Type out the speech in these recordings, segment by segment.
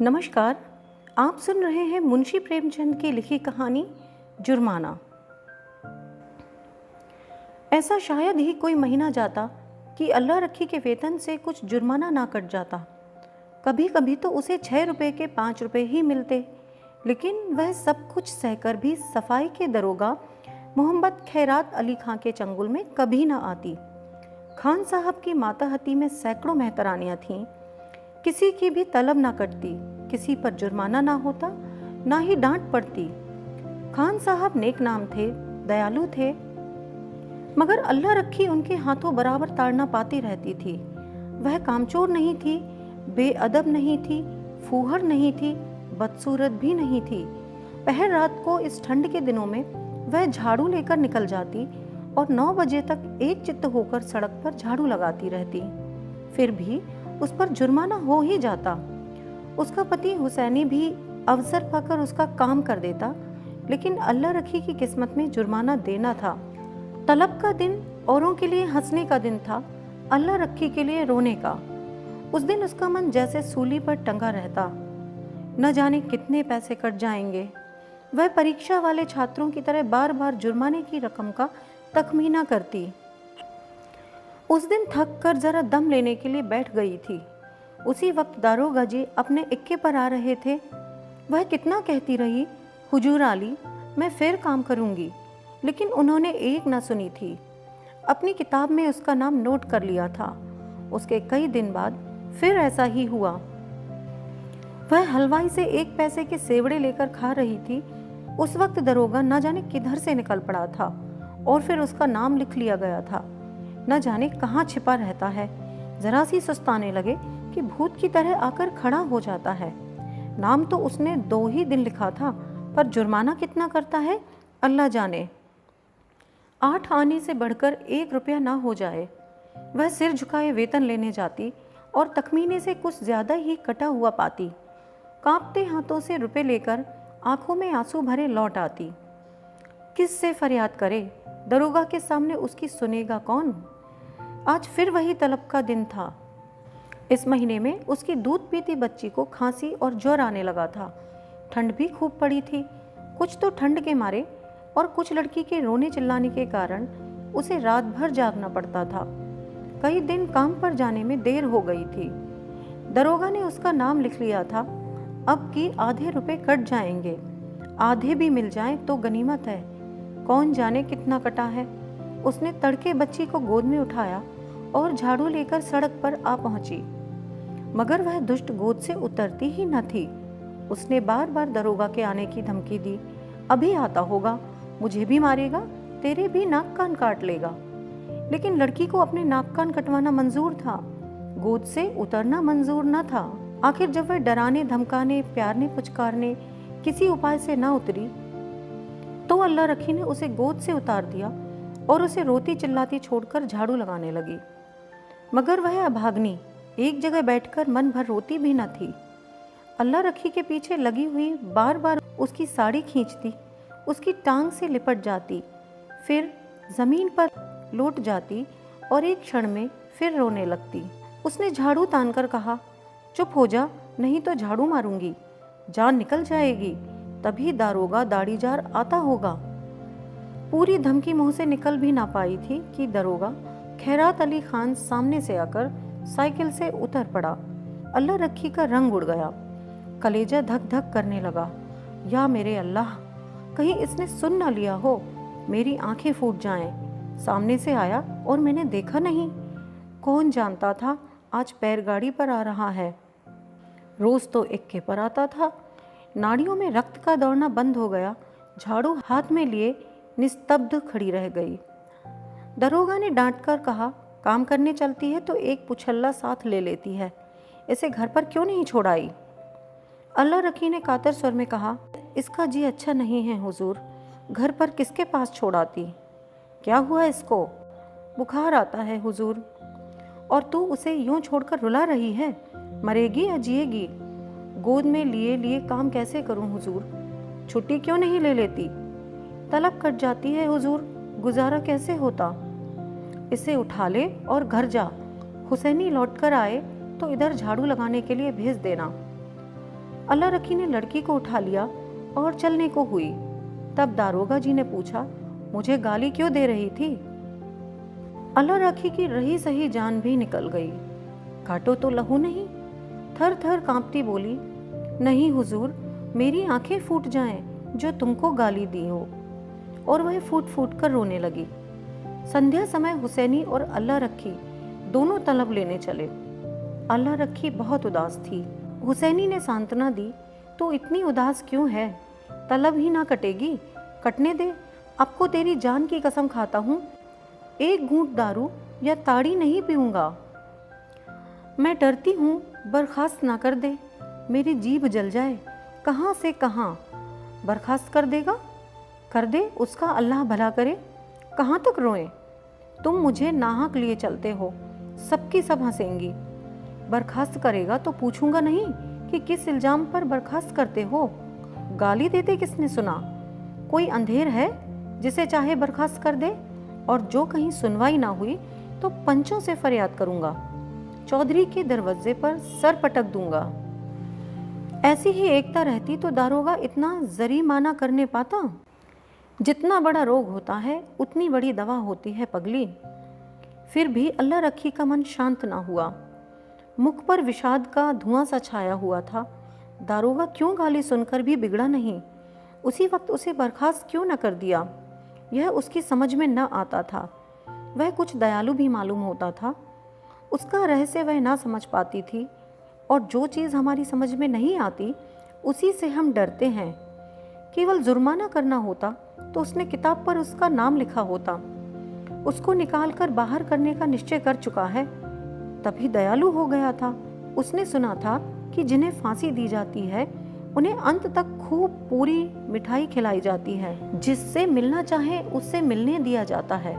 नमस्कार। आप सुन रहे हैं मुंशी प्रेमचंद की लिखी कहानी जुर्माना। ऐसा शायद ही कोई महीना जाता कि अल्लाह रखी के वेतन से कुछ जुर्माना ना कट जाता। कभी कभी तो उसे 6 रुपये के 5 रुपये ही मिलते, लेकिन वह सब कुछ सहकर भी सफाई के दरोगा मोहम्मद खैरात अली खां के चंगुल में कभी ना आती। खान साहब की मातहती में सैकड़ों मेहतरानियाँ थीं। किसी की भी तलब ना कटती, किसी पर जुर्माना ना होता, ना ही डांट पड़ती। खान साहब नेक नाम थे, दयालु थे, मगर अल्लाह रखी उनके हाथों बराबर ताड़ना पाती रहती थी। वह कामचोर नहीं थी, बेअदब नहीं थी, फूहड़ नहीं थी, बदसूरत भी नहीं थी। पहर रात को इस ठंड के दिनों में वह झाड़ू लेकर निकल जाती और 9 बजे तक एक चित्त होकर सड़क पर झाड़ू लगाती रहती। फिर भी उस पर जुर्माना हो ही जाता। उसका पति हुसैनी भी अवसर पाकर उसका काम कर देता, लेकिन अल्लाह रखी की किस्मत में जुर्माना देना था। तलब का दिन औरों के लिए हंसने का दिन था, अल्लाह रखी के लिए रोने का। उस दिन उसका मन जैसे सूली पर टंगा रहता। न जाने कितने पैसे कट जाएंगे। वह परीक्षा वाले छात्रों की तरह बार बार जुर्माने की रकम का तखमीना करती। उस दिन थक कर जरा दम लेने के लिए बैठ गई थी। उसी वक्त दारोगा जी अपने इक्के पर आ रहे थे। वह कितना कहती रही, हुजूर आली, मैं फिर काम करूंगी, लेकिन उन्होंने एक न सुनी थी। अपनी किताब में उसका नाम नोट कर लिया था। उसके कई दिन बाद फिर ऐसा ही हुआ। वह हलवाई से 1 पैसे के सेवड़े लेकर खा रही थी। उस वक्त दरोगा न जाने किधर से निकल पड़ा था और फिर उसका नाम लिख लिया गया था। न जाने कहाँ छिपा रहता है। जरा सी सुस्ताने लगे कि भूत की तरह आकर खड़ा हो जाता है। नाम तो उसने 2 ही दिन लिखा था, पर जुर्माना कितना करता है अल्लाह जाने। 8 आने से बढ़कर 1 रुपया ना हो जाए। वह सिर झुकाए वेतन लेने जाती और तखमीने से कुछ ज्यादा ही कटा हुआ पाती। कांपते हाथों से रुपए लेकर आंखों में आंसू भरे लौट आती। किस से फरियाद करे? दरोगा के सामने उसकी सुनेगा कौन? आज फिर वही तलब का दिन था। इस महीने में उसकी दूध पीती बच्ची को खांसी और ज्वर आने लगा था। ठंड भी खूब पड़ी थी। कुछ तो ठंड के मारे और कुछ लड़की के रोने चिल्लाने के कारण उसे रात भर जागना पड़ता था। कई दिन काम पर जाने में देर हो गई थी। दरोगा ने उसका नाम लिख लिया था। अब की आधे रुपए कट जाएंगे। आधे भी मिल जाएं तो गनीमत है। कौन जाने कितना कटा है। उसने तड़के बच्ची को गोद में उठाया और झाड़ू लेकर सड़क पर आ पहुंची, मगर वह दुष्ट गोद से उतरती ही न थी। उसने बार बार दरोगा के आने की धमकी दी। अभी आता होगा, मुझे भी मारेगा, तेरे भी नाक कान काट लेगा। लेकिन लड़की को अपने नाक कान कटवाना मंजूर था, गोद से उतरना मंजूर न था। आखिर जब वह डराने धमकाने प्यारने पुचकारने किसी उपाय से न उतरी, तो अल्लाह रखी ने उसे गोद से उतार दिया और उसे रोती चिल्लाती छोड़कर झाड़ू लगाने लगी। मगर वह अभाग्नि एक जगह बैठकर मन भर रोती भी न थी। अल्लाह रखी के पीछे लगी हुई बार बार उसकी साड़ी खींचती, उसकी टांग से लिपट जाती, फिर जमीन पर लौट जाती और एक क्षण में फिर रोने लगती। उसने झाड़ू तानकर कहा, चुप हो जा, नहीं तो झाड़ू मारूंगी, जान निकल जाएगी। तभी दारोगा दाढ़ीजार आता होगा। पूरी धमकी मुंह से निकल भी ना पाई थी कि दरोगा खैरात अली खान सामने से आकर साइकिल से उतर पड़ा। अल्लाह रखी का रंग उड़ गया। कलेजा धक धक करने लगा। या मेरे अल्लाह, कहीं इसने सुन ना लिया हो, मेरी आंखें फूट जाएं। सामने से आया और मैंने देखा नहीं। कौन जानता था आज बैलगाड़ी पर आ रहा है। रोज तो इक्के पर आता था। नाड़ियों में रक्त का दौड़ना बंद हो गया। झाड़ू हाथ में लिए निस्तब्ध खड़ी रह गई। दरोगा ने डांट कर कहा, काम करने चलती है तो एक पुछल्ला साथ ले लेती है, इसे घर पर क्यों नहीं छोड़ाई? अल्लाह रखी ने कातर स्वर में कहा, इसका जी अच्छा नहीं है हुजूर, घर पर किसके पास छोड़ाती? क्या हुआ इसको? बुखार आता है हुजूर। और तू उसे यूं छोड़कर रुला रही है? मरेगी या जिएगी? गोद में लिए लिए काम कैसे करूं हुजूर? छुट्टी क्यों नहीं ले लेती? तलब कट जाती है हुजूर, गुजारा कैसे होता? इसे उठा ले और घर जा। हुसैनी लौटकर आए तो इधर झाड़ू लगाने के लिए भेज देना। अल्लाह रखी ने लड़की को उठा लिया और चलने को हुई। तब दारोगा जी ने पूछा, मुझे गाली क्यों दे रही थी? अल्लाह रखी की रही सही जान भी निकल गई। काटो तो लहू नहीं? थर थर कांपती बोली, नहीं हुजूर, मेरी आंखें फूट जाएं जो तुमको गाली दी हो। और वह फूट फूट कर रोने लगी। संध्या समय हुसैनी और अल्लाह रखी दोनों तलब लेने चले। अल्लाह रखी बहुत उदास थी। हुसैनी ने सांत्वना दी, तो इतनी उदास क्यों है? तलब ही ना कटेगी, कटने दे। आपको तेरी जान की कसम खाता हूँ, एक घूंट दारू या ताड़ी नहीं पीऊंगा। मैं डरती हूँ बर्खास्त ना कर दे, मेरी जीभ जल जाए। कहाँ से कहाँ बर्खास्त कर देगा? कर दे, उसका अल्लाह भला करे। कहाँ तक रोएं? तुम मुझे नाहक लिए चलते हो, सबकी सब हंसेंगी। बर्खास्त करेगा तो पूछूंगा नहीं कि किस इल्जाम पर बर्खास्त करते हो। गाली देते किसने सुना? कोई अंधेर है जिसे चाहे बर्खास्त कर दे? और जो कहीं सुनवाई ना हुई तो पंचों से फरियाद करूंगा, चौधरी के दरवाजे पर सर पटक दूंगा। ऐसी ही एकता रहती तो दारोगा इतना जरीमाना करने पाता? जितना बड़ा रोग होता है उतनी बड़ी दवा होती है पगली। फिर भी अल्लाह रखी का मन शांत ना हुआ। मुख पर विषाद का धुआं सा छाया हुआ था। दारोगा क्यों गाली सुनकर भी बिगड़ा नहीं? उसी वक्त उसे बर्खास्त क्यों न कर दिया? यह उसकी समझ में न आता था। वह कुछ दयालु भी मालूम होता था। उसका रहस्य वह ना समझ पाती थी। और जो चीज़ हमारी समझ में नहीं आती उसी से हम डरते हैं। केवल जुर्माना करना होता तो उसने किताब पर उसका नाम लिखा होता। उसको निकाल कर बाहर करने का निश्चय कर चुका है, तभी दयालु हो गया था। उसने सुना था कि जिन्हें फांसी दी जाती है उन्हें अंत तक खूब पूरी मिठाई खिलाई जाती है। जिससे मिलना चाहे उससे मिलने दिया जाता है।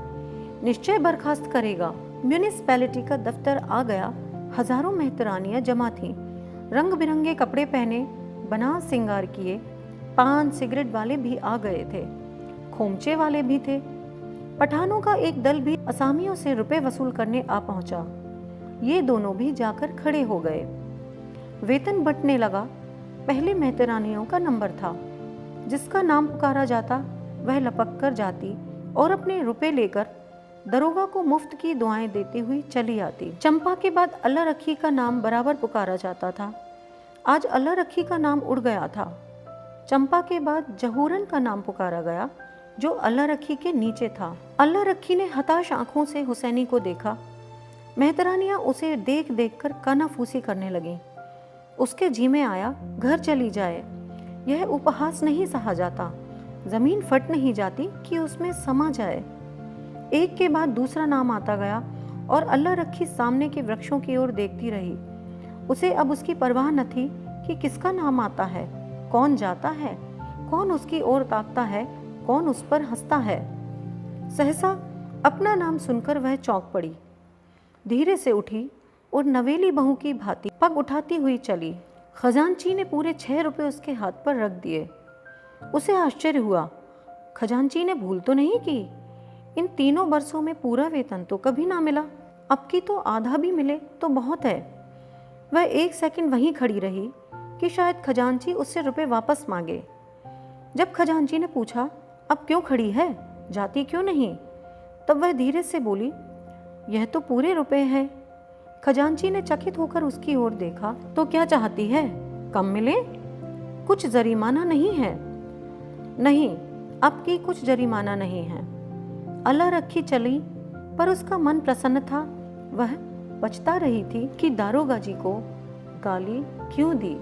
निश्चय बर्खास्त करेगा। म्यूनिसिपैलिटी का दफ्तर आ गया। हजारों मेहतरानियां जमा थीं। रंग बिरंगे कपड़े पहने, बना सिंगार किए। पान सिगरेट वाले भी आ गए थे, खोमचे वाले भी थे। पठानों का एक दल भी असामियों से रुपए वसूल करने आ पहुंचा। ये दोनों भी जाकर खड़े हो गए। वेतन बंटने लगा। पहले मेहतरानियों का नंबर था। जिसका नाम पुकारा जाता वह लपक कर जाती और अपने रुपए लेकर दरोगा को मुफ्त की दुआएं देती हुई चली आती। चंपा के बाद अल्लाह रखी का नाम बराबर पुकारा जाता था। आज अल्लाह रखी का नाम उड़ गया था। चंपा के बाद जहूरन का नाम पुकारा गया, जो अल्लाह रखी के नीचे था। अल्लाह रखी ने हताश आंखों से हुसैनी को देखा। मेहतरानियां उसे देख देख कर कानाफूसी करने लगीं। उसके जी में आया घर चली जाए। यह उपहास नहीं सहा जाता। जमीन फट नहीं जाती कि उसमें समा जाए। एक के बाद दूसरा नाम आता गया और अल्लाह रखी सामने के वृक्षों की ओर देखती रही। उसे अब उसकी परवाह न थी कि किसका नाम आता है, कौन जाता है, कौन उसकी ओर ताकता है, कौन उस पर हंसता है। सहसा अपना नाम सुनकर वह चौंक पड़ी। धीरे से उठी और नवेली बहू की भांति पग उठाती हुई चली। खजांची ने पूरे 6 रुपए उसके हाथ पर रख दिए। उसे आश्चर्य हुआ। खजांची ने भूल तो नहीं की। इन 3 बरसों में पूरा वेतन तो कभी ना मिला। अब की तो आधा भी मिले तो बहुत है। वह 1 सेकंड वहीं खड़ी रही कि शायद खजांची उससे रुपए वापस मांगे। जब खजांची ने पूछा, अब क्यों खड़ी है, जाती क्यों नहीं, तब वह धीरे से बोली, यह तो पूरे रुपए हैं। खजांची ने चकित होकर उसकी ओर देखा। तो क्या चाहती है, कम मिले? कुछ जरिमाना नहीं है? नहीं, अब की कुछ जरिमाना नहीं है। अल्लाह रखी चली, पर उसका मन प्रसन्न था। वह पछता रही थी कि दारोगा जी को गाली क्यों दी।